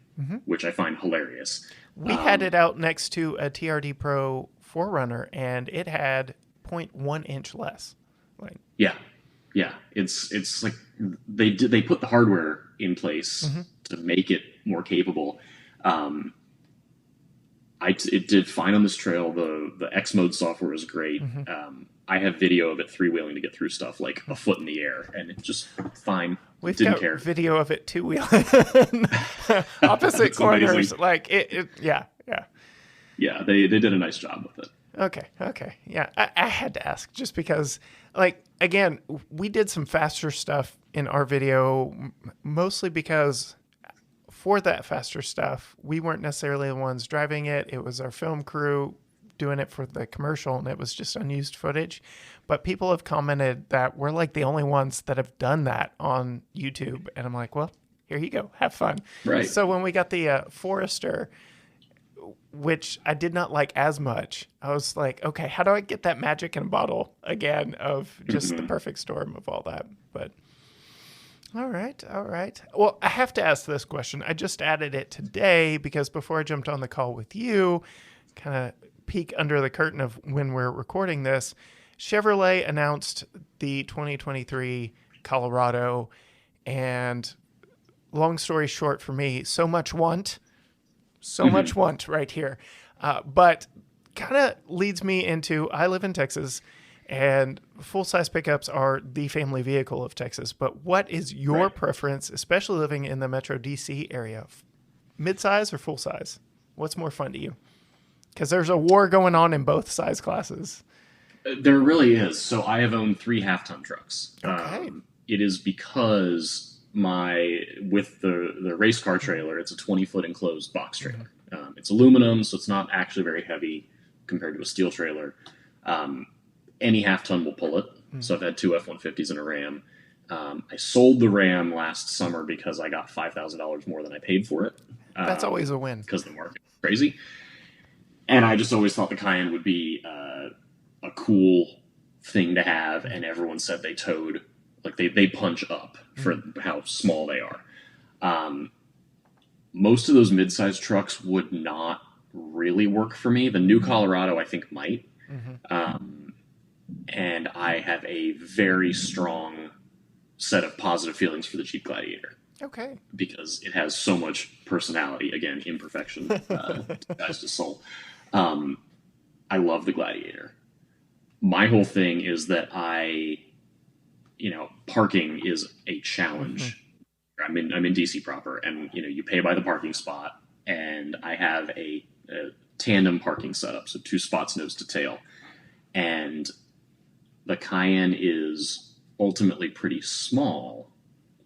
Speaker 2: which I find hilarious.
Speaker 1: We had it out next to a TRD Pro 4Runner, and it had 0.1 inch less.
Speaker 2: Yeah. It's like they put the hardware in place to make it more capable. It did fine on this trail. The X Mode software is great. I have video of it three-wheeling to get through stuff a foot in the air, and it's just fine.
Speaker 1: We've
Speaker 2: Didn't
Speaker 1: got
Speaker 2: care.
Speaker 1: video of it two-wheeling opposite corners.
Speaker 2: Amazing.
Speaker 1: Yeah.
Speaker 2: Yeah, they did a nice job with it.
Speaker 1: Okay. Yeah, I had to ask just because, again, we did some faster stuff in our video, mostly because for that faster stuff, we weren't necessarily the ones driving it. It was our film crew doing it for the commercial, and it was just unused footage. But people have commented that we're the only ones that have done that on YouTube. And I'm like, well, here you go. Have fun.
Speaker 2: Right.
Speaker 1: So when we got the Forester, which I did not like as much, I was like, okay, how do I get that magic in a bottle again of just the perfect storm of all that? But all right. Well, I have to ask this question. I just added it today because before I jumped on the call with you, kind of peek under the curtain of when we're recording this, Chevrolet announced the 2023 Colorado, and long story short for me, so much want right here. But kind of leads me into, I live in Texas, and full-size pickups are the family vehicle of Texas. But what is your preference, especially living in the Metro DC area? Mid-size or full-size? What's more fun to you? Because there's a war going on in both size classes.
Speaker 2: There really is. So I have owned 3 half-ton trucks.
Speaker 1: Okay.
Speaker 2: It is because with the race car trailer, it's a 20-foot enclosed box trailer. It's aluminum, so it's not actually very heavy compared to a steel trailer. Any half-ton will pull it. So I've had 2 F-150s and a Ram. I sold the Ram last summer because I got $5,000 more than I paid for it.
Speaker 1: That's always a win.
Speaker 2: Because the market is crazy. And I just always thought the Cayenne would be a cool thing to have, and everyone said they towed, they punch up for how small they are. Most of those mid-sized trucks would not really work for me. The new Colorado, I think, might. And I have a very strong set of positive feelings for the Jeep Gladiator.
Speaker 1: Okay.
Speaker 2: Because it has so much personality. Again, imperfection as to soul. I love the Gladiator. My whole thing is that parking is a challenge. I'm in DC proper, and you pay by the parking spot, and I have a tandem parking setup, so 2 spots nose to tail, and the Cayenne is ultimately pretty small,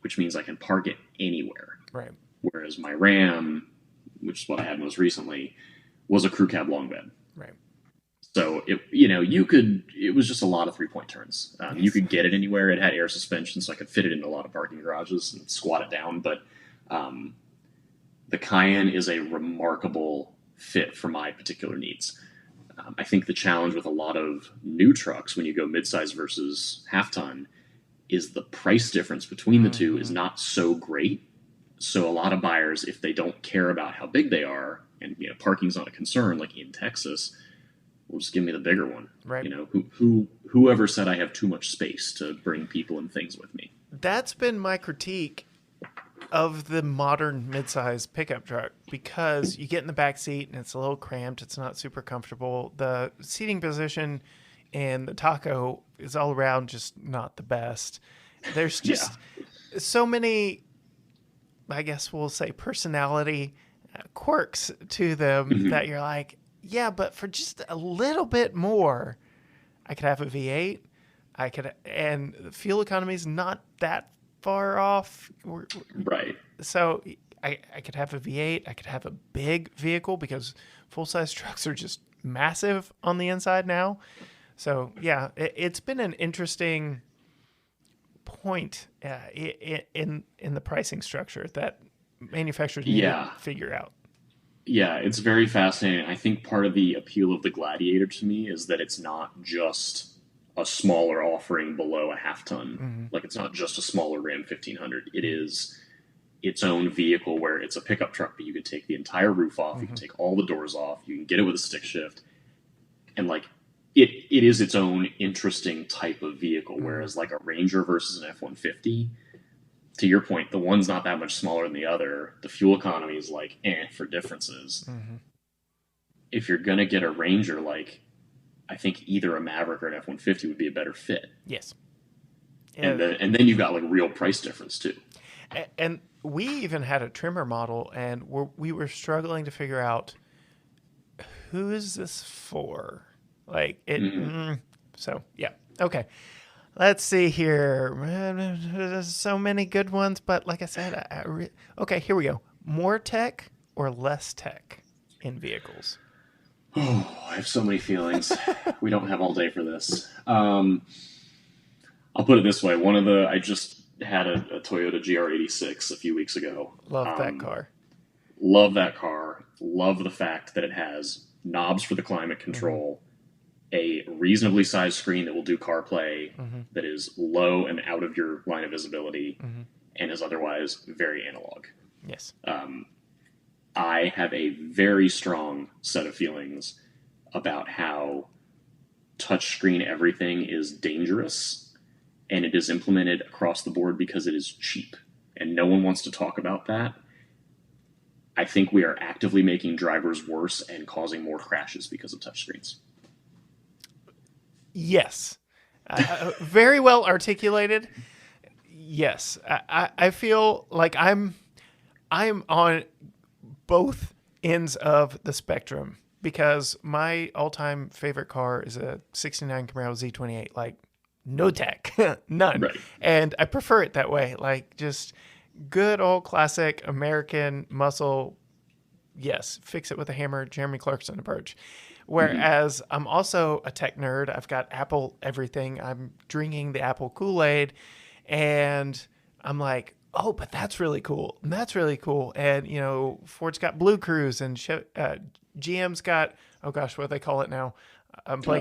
Speaker 2: which means I can park it anywhere.
Speaker 1: Right.
Speaker 2: Whereas my Ram, which is what I had most recently, was a crew cab long bed.
Speaker 1: Right.
Speaker 2: So it was just a lot of 3-point turns.
Speaker 1: Yes.
Speaker 2: You could get it anywhere. It had air suspension, so I could fit it into a lot of parking garages and squat it down. But the Cayenne is a remarkable fit for my particular needs. I think the challenge with a lot of new trucks when you go midsize versus half ton is the price difference between the two is not so great. So a lot of buyers, if they don't care about how big they are, and parking's not a concern, like in Texas, will just give me the bigger one.
Speaker 1: Right.
Speaker 2: Whoever said I have too much space to bring people and things with me?
Speaker 1: That's been my critique of the modern midsize pickup truck, because you get in the back seat and it's a little cramped. It's not super comfortable. The seating position and the taco is all around just not the best. There's just so many, I guess we'll say, personality quirks to them that you're like, yeah, but for just a little bit more, I could have a V8. And the fuel economy is not that far off.
Speaker 2: Right.
Speaker 1: So I could have a V8. I could have a big vehicle, because full-size trucks are just massive on the inside now. So yeah, it's been an interesting point in the pricing structure that manufacturers need to figure out.
Speaker 2: Yeah, it's very fascinating. I think part of the appeal of the Gladiator to me is that it's not just a smaller offering below a half ton. Like, it's not just a smaller Ram 1500. It is its own vehicle where it's a pickup truck, but you can take the entire roof off. You can take all the doors off. You can get it with a stick shift. And like, it is its own interesting type of vehicle. Whereas like a Ranger versus an F-150, to your point, the one's not that much smaller than the other. The fuel economy is like, for differences. If you're going to get a Ranger, like, I think either a Maverick or an F-150 would be a better fit.
Speaker 1: Yes.
Speaker 2: And then you've got like real price difference too.
Speaker 1: And we even had a trimmer model, and we were struggling to figure out, who is this for? Like it. So yeah. Okay. Let's see here. There's so many good ones, but like I said, okay, here we go. More tech or less tech in vehicles?
Speaker 2: Oh, I have so many feelings. We don't have all day for this. I'll put it this way. I just had a Toyota GR86 a few weeks ago.
Speaker 1: Love that car.
Speaker 2: Love that car. Love the fact that it has knobs for the climate control, a reasonably sized screen that will do CarPlay, that is low and out of your line of visibility, and is otherwise very analog.
Speaker 1: Yes.
Speaker 2: I have a very strong set of feelings about how touchscreen everything is dangerous, and it is implemented across the board because it is cheap, and no one wants to talk about that. I think we are actively making drivers worse and causing more crashes because of touchscreens.
Speaker 1: Yes. Very well articulated. Yes. I feel like I'm on both ends of the spectrum, because my all-time favorite car is a 69 Camaro Z28. Like, no tech. None.
Speaker 2: Right.
Speaker 1: And I prefer it that way. Like, just good old classic American muscle. Yes. Fix it with a hammer. Jeremy Clarkson approach. Whereas I'm also a tech nerd. I've got Apple everything. I'm drinking the Apple Kool-Aid, and I'm like, oh, but that's really cool. And that's really cool. And, Ford's got Blue Cruise, and GM's got, oh gosh, what do they call it now?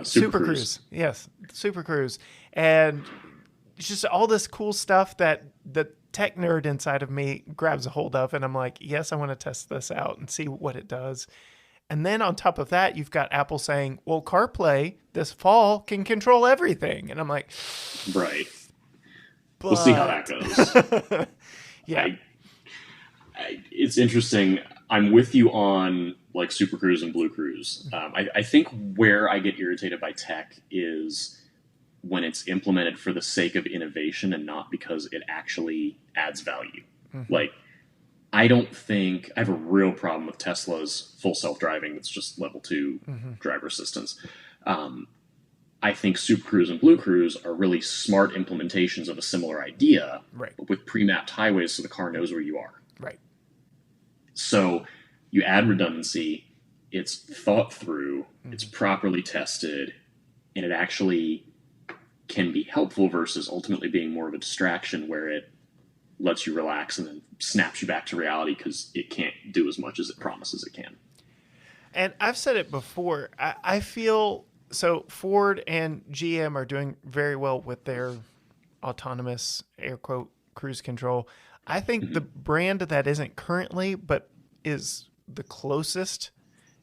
Speaker 1: Super Cruise. Yes, Super Cruise. And it's just all this cool stuff that the tech nerd inside of me grabs a hold of. And I'm like, yes, I want to test this out and see what it does. And then on top of that, you've got Apple saying, well, CarPlay this fall can control everything. And I'm like,
Speaker 2: right. We'll see how that goes.
Speaker 1: Yeah.
Speaker 2: It's interesting. I'm with you on like Super Cruise and Blue Cruise. I think where I get irritated by tech is when it's implemented for the sake of innovation and not because it actually adds value. Like, I have a real problem with Tesla's full self-driving. It's just level 2 driver assistance. I I think Super Cruise and Blue Cruise are really smart implementations of a similar idea,
Speaker 1: Right.
Speaker 2: but with pre-mapped highways so the car knows where you are.
Speaker 1: Right.
Speaker 2: So you add redundancy, it's thought through, it's properly tested, and it actually can be helpful versus ultimately being more of a distraction where it lets you relax and then snaps you back to reality because it can't do as much as it promises it can.
Speaker 1: And I've said it before. I feel so Ford and GM are doing very well with their autonomous air quote cruise control. I think the brand that isn't currently, but is the closest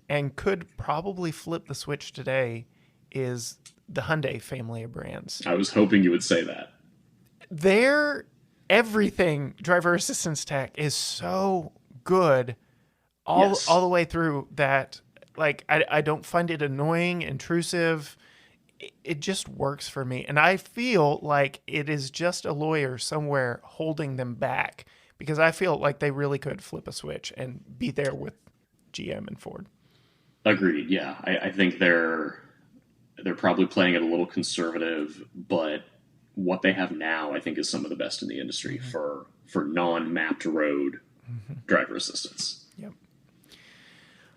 Speaker 1: and could probably flip the switch today is the Hyundai family of brands.
Speaker 2: I was hoping you would say that.
Speaker 1: Their everything driver assistance tech is so good all the way through that like I don't find it annoying, intrusive. It just works for me. And I feel like it is just a lawyer somewhere holding them back because I feel like they really could flip a switch and be there with GM and Ford.
Speaker 2: Agreed. Yeah. I think they're probably playing it a little conservative, but what they have now, I think, is some of the best in the industry for non-mapped road driver assistance.
Speaker 1: Yep.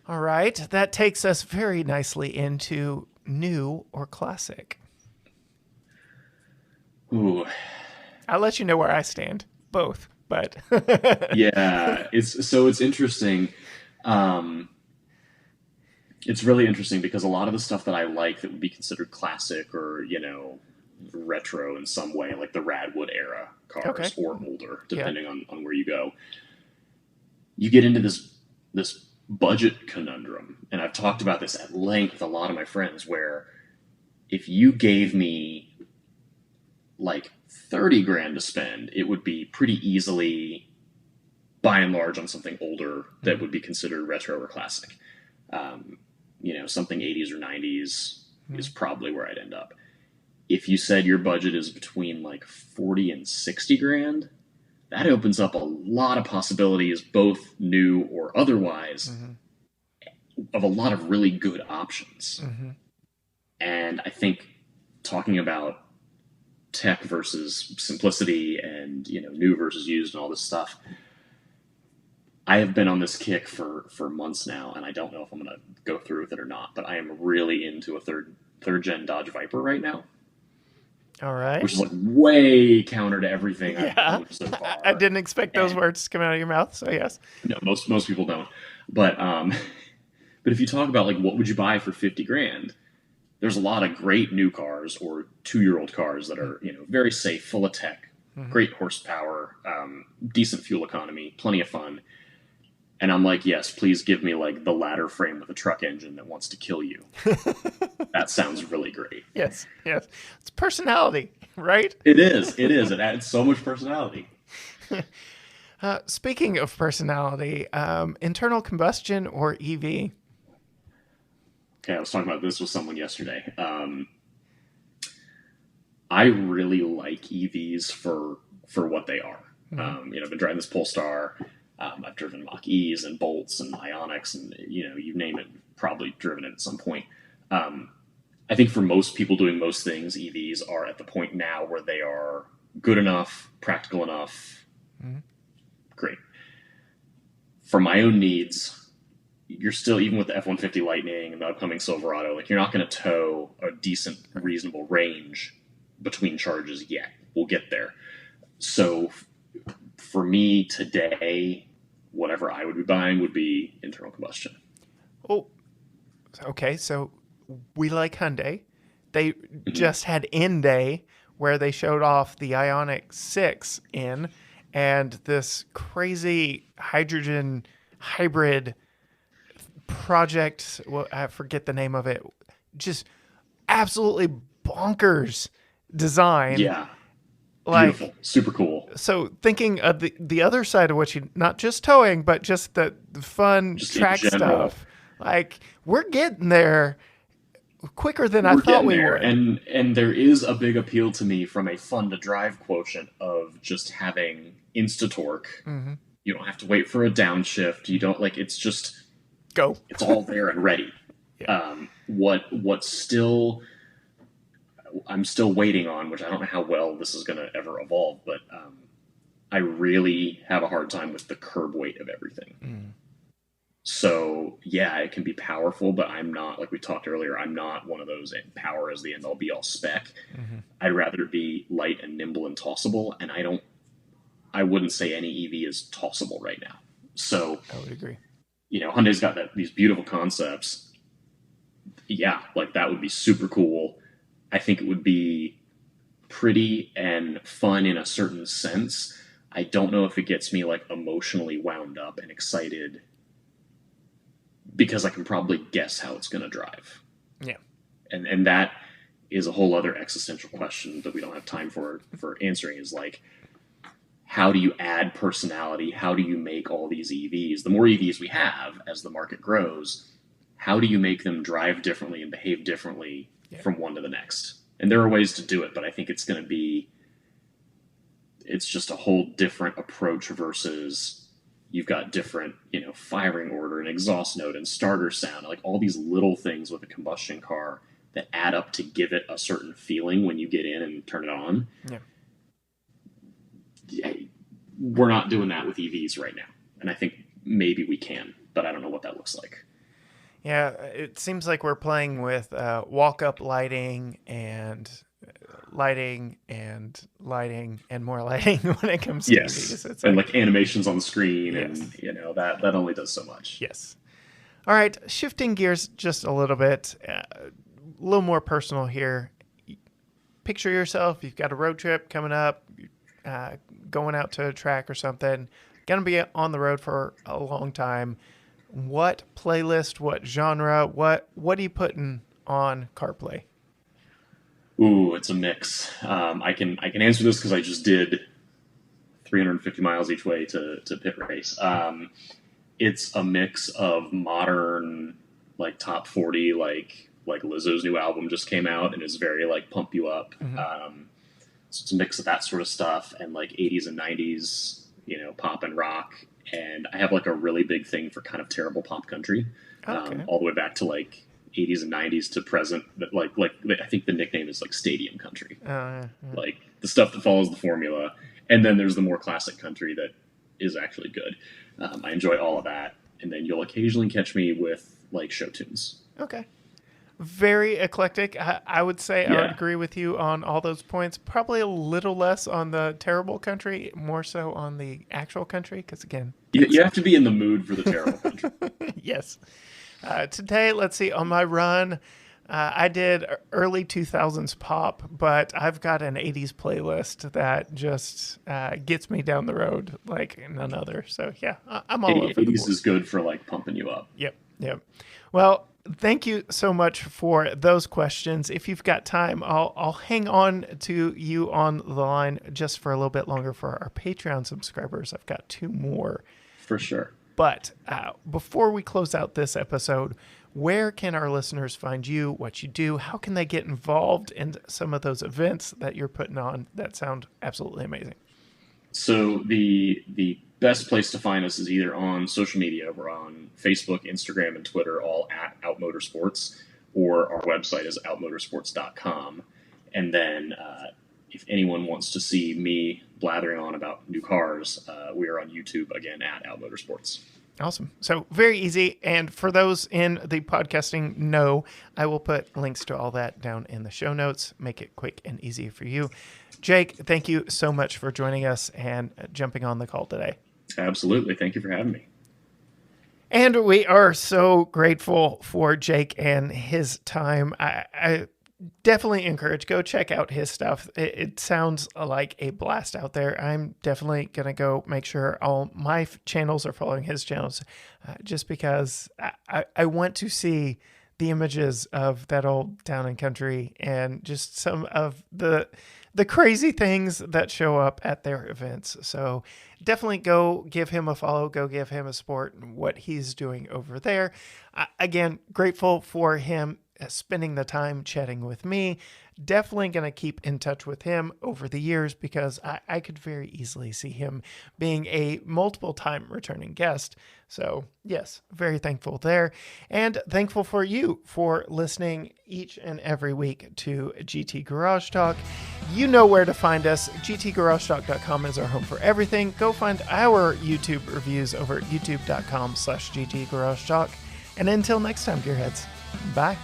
Speaker 1: All right. That takes us very nicely into new or classic.
Speaker 2: Ooh.
Speaker 1: I'll let you know where I stand. Both, but
Speaker 2: Yeah, it's interesting. It's really interesting because a lot of the stuff that I like that would be considered classic or retro in some way, like the Radwood era cars or older, depending on where you go, you get into this budget conundrum, and I've talked about this at length with a lot of my friends, where if you gave me like 30 grand to spend, it would be pretty easily, by and large, on something older that would be considered retro or classic. Something 80s or 90s is probably where I'd end up. If you said your budget is between like 40 and 60 grand, that opens up a lot of possibilities, both new or otherwise, of a lot of really good options. And I think talking about tech versus simplicity and, new versus used and all this stuff, I have been on this kick for months now, and I don't know if I'm going to go through with it or not, but I am really into a third gen Dodge Viper right now.
Speaker 1: All right.
Speaker 2: Which is like way counter to everything I've done so far.
Speaker 1: I didn't expect those words to come out of your mouth, so yes.
Speaker 2: No, most people don't. But but if you talk about like what would you buy for 50 grand, there's a lot of great new cars or 2-year-old cars that are, very safe, full of tech, great horsepower, decent fuel economy, plenty of fun. And I'm like, yes, please give me like the ladder frame with a truck engine that wants to kill you. That sounds really great.
Speaker 1: Yes. It's personality, right?
Speaker 2: It is. It adds so much personality.
Speaker 1: Speaking of personality, internal combustion or EV?
Speaker 2: Okay, I was talking about this with someone yesterday. I really like EVs for what they are. I've been driving this Polestar. I've driven Mach-E's and Bolts and Ioniqs and, you name it, probably driven it at some point. I think for most people doing most things, EVs are at the point now where they are good enough, practical enough. Great. For my own needs, you're still, even with the F-150 Lightning and the upcoming Silverado, like you're not going to tow a decent, reasonable range between charges yet. We'll get there. So for me today, whatever I would be buying would be internal combustion.
Speaker 1: Oh, okay. So we like Hyundai. They just had N-Day where they showed off the Ioniq 6 and this crazy hydrogen hybrid project. Well, I forget the name of it. Just absolutely bonkers design.
Speaker 2: Yeah.
Speaker 1: Like,
Speaker 2: beautiful, super cool.
Speaker 1: So thinking of the other side of what not just towing, but just the fun
Speaker 2: just
Speaker 1: track stuff. Like we're getting there quicker than I thought we were.
Speaker 2: And there is a big appeal to me from a fun to drive quotient of just having Insta-torque. You don't have to wait for a downshift. You don't it's just
Speaker 1: go.
Speaker 2: It's all there and ready. What still I'm still waiting on, which I don't know how well this is going to ever evolve, but I really have a hard time with the curb weight of everything.
Speaker 1: Mm.
Speaker 2: So yeah, it can be powerful, but I'm not, like we talked earlier, I'm not one of those power as the end all be all spec.
Speaker 1: Mm-hmm.
Speaker 2: I'd rather be light and nimble and tossable, and I wouldn't say any EV is tossable right now. So
Speaker 1: I would agree.
Speaker 2: Hyundai's got these beautiful concepts. Yeah, like that would be super cool. I think it would be pretty and fun in a certain sense. I don't know if it gets me like emotionally wound up and excited because I can probably guess how it's going to drive.
Speaker 1: Yeah.
Speaker 2: And that is a whole other existential question that we don't have time for answering, is like, how do you add personality? How do you make all these EVs? The more EVs we have as the market grows, how do you make them drive differently and behave differently from one to the next? And there are ways to do it, but I think it's just a whole different approach versus you've got different, firing order and exhaust note and starter sound, like all these little things with a combustion car that add up to give it a certain feeling when you get in and turn it on. Yeah. We're not doing that with EVs right now. And I think maybe we can, but I don't know what that looks like.
Speaker 1: Yeah, it seems like we're playing with walk-up lighting and lighting and more lighting when it comes to EVs.
Speaker 2: It's and like animations on the screen, and that only does so much.
Speaker 1: Yes. All right, shifting gears just a little bit, a little more personal here. Picture yourself, you've got a road trip coming up, going out to a track or something, going to be on the road for a long time. What playlist, what genre, what are you putting on CarPlay?
Speaker 2: Ooh, it's a mix. I can answer this because I just did 350 miles each way to pit race. It's a mix of modern, like top 40, like Lizzo's new album just came out and is very like pump you up.
Speaker 1: Mm-hmm.
Speaker 2: So it's a mix of that sort of stuff and like 80s and 90s, pop and rock. And I have like a really big thing for kind of terrible pop country, all the way back to like 80s and 90s to present. Like I think the nickname is like stadium country, like the stuff that follows the formula. And then there's the more classic country that is actually good. I enjoy all of that. And then you'll occasionally catch me with like show tunes.
Speaker 1: Okay. Very eclectic. I would say I would agree with you on all those points. Probably a little less on the terrible country, more so on the actual country, because again...
Speaker 2: You have to be in the mood for the terrible country.
Speaker 1: Yes. Today, let's see, on my run, I did early 2000s pop, but I've got an 80s playlist that just gets me down the road like none other. So yeah, I'm all over the board.
Speaker 2: 80s is good for like pumping you up.
Speaker 1: Yep. Well, thank you so much for those questions. If you've got time, I'll hang on to you on the line just for a little bit longer for our Patreon subscribers. I've got 2 more.
Speaker 2: For sure.
Speaker 1: But before we close out this episode, where can our listeners find you, what you do? How can they get involved in some of those events that you're putting on that sound absolutely amazing?
Speaker 2: So the best place to find us is either on social media. We're on Facebook, Instagram, and Twitter, all at OutMotorsports, or our website is outmotorsports.com. And then if anyone wants to see me blathering on about new cars, we are on YouTube, again, at OutMotorsports.
Speaker 1: Awesome. So very easy. And for those in the podcasting know, I will put links to all that down in the show notes. Make it quick and easy for you. Jake, thank you so much for joining us and jumping on the call today.
Speaker 2: Absolutely. Thank you for having me.
Speaker 1: And we are so grateful for Jake and his time. I definitely encourage, go check out his stuff. It sounds like a blast out there. I'm definitely going to go make sure all my channels are following his channels just because I want to see the images of that old town and country and just some of the crazy things that show up at their events. So definitely go give him a follow, go give him a support in what he's doing over there. Again, grateful for him spending the time chatting with me, definitely going to keep in touch with him over the years because I could very easily see him being a multiple time returning guest. So yes, very thankful there, and thankful for you for listening each and every week to GT Garage Talk. You know where to find us. GTGarageTalk.com is our home for everything. Go find our YouTube reviews over at youtube.com/GTGarageTalk. And until next time, Gearheads, bye.